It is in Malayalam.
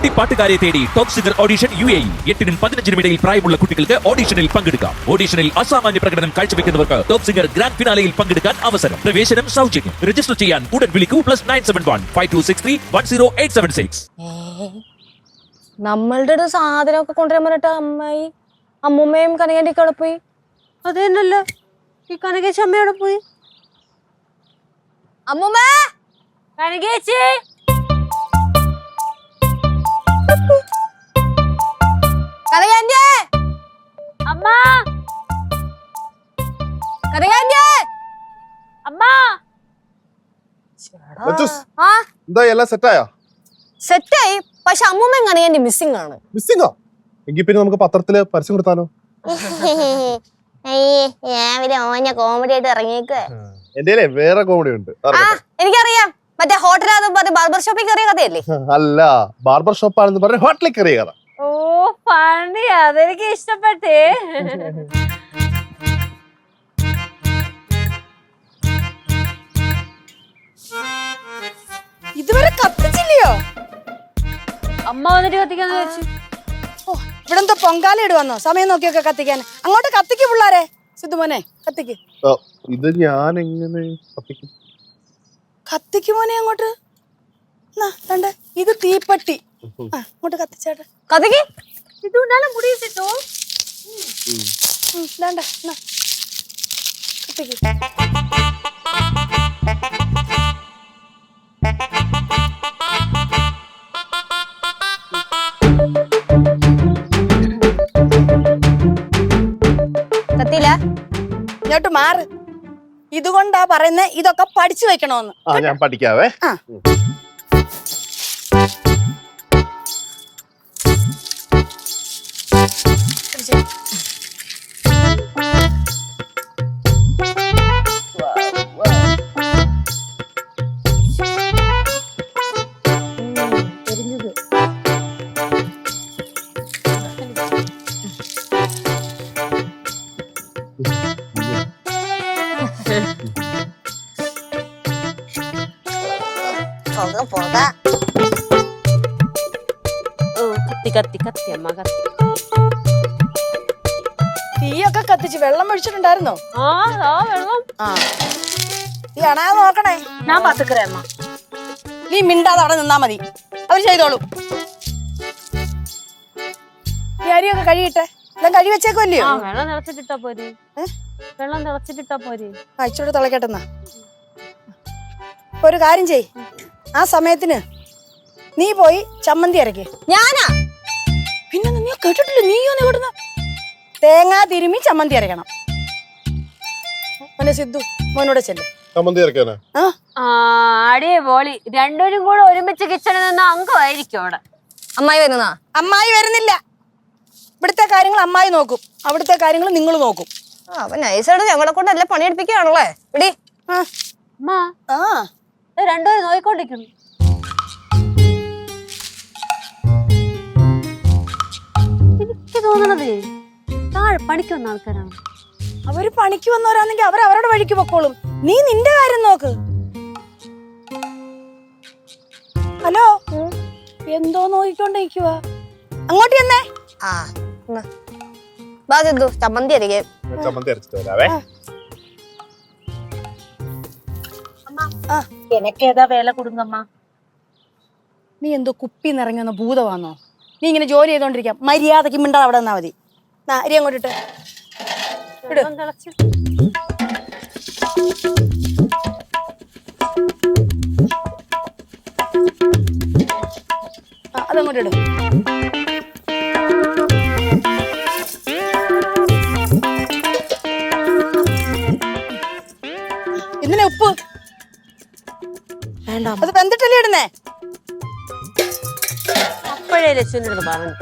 കുട്ടിപ്പാട്ടുകാരെ തേടി ടോപ്പ് സിംഗർ ഓഡിഷൻ UAE 8-നും 15-നും ഇടയിൽ പ്രായമുള്ള കുട്ടികൾക്ക് ഓഡിഷനിൽ പങ്കെടുക്കാം. ഓഡിഷനിൽ അസാമാന്യ പ്രകടനം കാഴ്ചവെക്കുന്നവർക്ക് ടോപ്പ് സിംഗർ ഗ്രാൻഡ് ഫിനാലയിൽ പങ്കെടുക്കാൻ അവസരം. പ്രവേശനം സൗജന്യം. രജിസ്റ്റർ ചെയ്യാൻ ഉടൻ വിളിക്കൂ +971 5263 10876. നമ്മളുടെ സാധനമൊക്കെ കൊണ്ടുവരാൻ പറഞ്ഞിട്ട് അമ്മായി അമ്മൂമ്മയും കനകേന്റെ അവിടെ പോയി. അത് തന്നെയല്ലേ ഈ കനകേച്ചി അമ്മയോടെ പോയി. അമ്മൂമ്മ കനകേച്ചി കനകേന്റെ അമ്മ കനകേന്റെ അമ്മ. എല്ലാം സെറ്റായോ? സെറ്റായി. പക്ഷെ അമ്മൂമ്മയും കനകേന്റെ മിസ്സിംഗ് ആണ്. മിസ്സിംഗോ? എങ്കിൽ പിന്നെ നമുക്ക് പത്രത്തില് പരസ്യം കൊടുത്താലോ? രാവിലെ ഓഞ്ഞ കോമഡി ആയിട്ട് ഇറങ്ങിയേക്ക്. എന്റെ വേറെ കോമഡി ഉണ്ട്. എനിക്കറിയാം. മറ്റേ ഹോട്ടൽ ബാർബർ ഷോപ്പിൽ കയറിയ കഥയല്ലേ? അല്ല, ബാർബർ ഷോപ്പ് ആണെന്ന് പറഞ്ഞ ഹോട്ടലിൽ കയറിയ കഥ. ഓ ഫണ്ണി, അതെനിക്ക് ഇഷ്ടപ്പെട്ടേ. ഇതുവരെ കത്തിച്ചില്ലയോ? അമ്മ വന്നിട്ട് കത്തിക്കാന്ന് വെച്ചു. ഇവിടെ എന്തോ പൊങ്കാല ഇടുവന്നോ? സമയം നോക്കിയൊക്കെ കത്തിക്കാൻ. അങ്ങോട്ട് കത്തിക്ക് പിള്ളാരെ. സിദ്ധുമോനെ കത്തിക്ക്. ഇത് ഞാൻ എങ്ങനെ കത്തിക്കും? കത്തിക്ക് മോനെ അങ്ങോട്ട്. ഇത് തീപ്പട്ടി. അങ്ങോട്ട് കത്തിച്ചേട്ടെ. കഥയ്ക്ക് ഇത് ഉന്നാലും മുടിയിട്ടോ. കത്തിക്ക്. കത്തിയില്ല. ഇങ്ങോട്ട് മാറ്. ഇതുകൊണ്ടാ പറയുന്നേ ഇതൊക്കെ പഠിച്ചു വെക്കണോന്ന്. ഞാൻ പഠിക്കാവേ. കത്തി കത്തി അമ്മ കത്തി. തീയൊക്കെ കത്തിച്ച് വെള്ളം ഒഴിച്ചിട്ടുണ്ടായിരുന്നോ? വെള്ളം. നീ അണാതെ നോക്കണേ. ഞാൻ പാത്തുക്കറേ അമ്മ. നീ മിണ്ടാതെ അവിടെ നിന്നാ മതി. അവര് ചെയ്തോളൂ. ഈ അരിയൊക്കെ കഴുകിട്ടെ. എല്ലാം കഴുകി വെച്ചേക്കുമല്ലയോ? വെള്ളം തിളച്ചിട്ടിട്ടാ പോരെ. വെള്ളം തിളച്ചിട്ടിട്ടാ പോരെ. ഇച്ചോട് തിളക്കട്ടെന്നാ. ഒരു കാര്യം ചെയ്. ആ സമയത്തിന് നീ പോയി ചമ്മന്തി അരക്ക്. ഞാനാ? പിന്നെ നീ കേട്ടിട്ടില്ല? നീയോ ഇവിടുന്ന് തേങ്ങ തിരുമ്മി ചമ്മന്തി അരക്കണം. മോനെ സിദ്ധു, മോനോടെ ചെല്ല്. ചമ്മന്തി അരക്കാനാ? അടിയെ പോളി. രണ്ടുപേരും കൂടെ ഒരുമിച്ച് കിച്ചണിൽ നിന്ന് അംഗമായിരിക്കും അവിടെ. അമ്മായി വരുന്നാ? അമ്മായി വരുന്നില്ല. ഇവിടുത്തെ കാര്യങ്ങൾ അമ്മായി നോക്കും, അവിടുത്തെ കാര്യങ്ങൾ നിങ്ങൾ നോക്കും. അപ്പൊ നൈസായിട്ട് ഞങ്ങളെ കൊണ്ട് എല്ലാം പണിയെടുപ്പിക്കുകയാണല്ലേ? ഇടി രണ്ടുപേരും നോയിക്കൊണ്ടിരിക്കുന്നു. എനിക്ക് തോന്നണത് താഴെ പണിക്ക് വന്ന ആൾക്കാരാണ്. അവര് പണിക്ക് വന്നവരാണെങ്കിൽ അവരവരുടെ വഴിക്ക് പൊക്കോളും. നീ നിന്റെ കാര്യം നോക്ക്. ഹലോ, എന്തോ നോക്കിക്കൊണ്ടിരിക്കുക? അങ്ങോട്ട് ചെന്നേ. ചമ്മന്തി അരികെ. ചമ്മന്തി അരച്ചിട്ട് വരാവേ. എനക്കേതാ വേല കൊടുങ്ങമ്മ. നീ എന്തോ കുപ്പി നിറങ്ങുന്ന ഭൂതമാണോ? നീ ഇങ്ങനെ ജോലി ചെയ്തോണ്ടിരിക്കാം. മര്യാദക്ക് മിണ്ടാതെ അവിടെ നിന്നാ മതി. അരി അങ്ങോട്ടിട്ട് അതങ്ങോട്ടിട്. ഇതിനെ ഉപ്പ് വേണ്ട. അത് വെന്തിട്ടല്ലേ ഇടുന്നേ? അപ്പോഴേ ലക്ഷ്മണോട് പറഞ്ഞു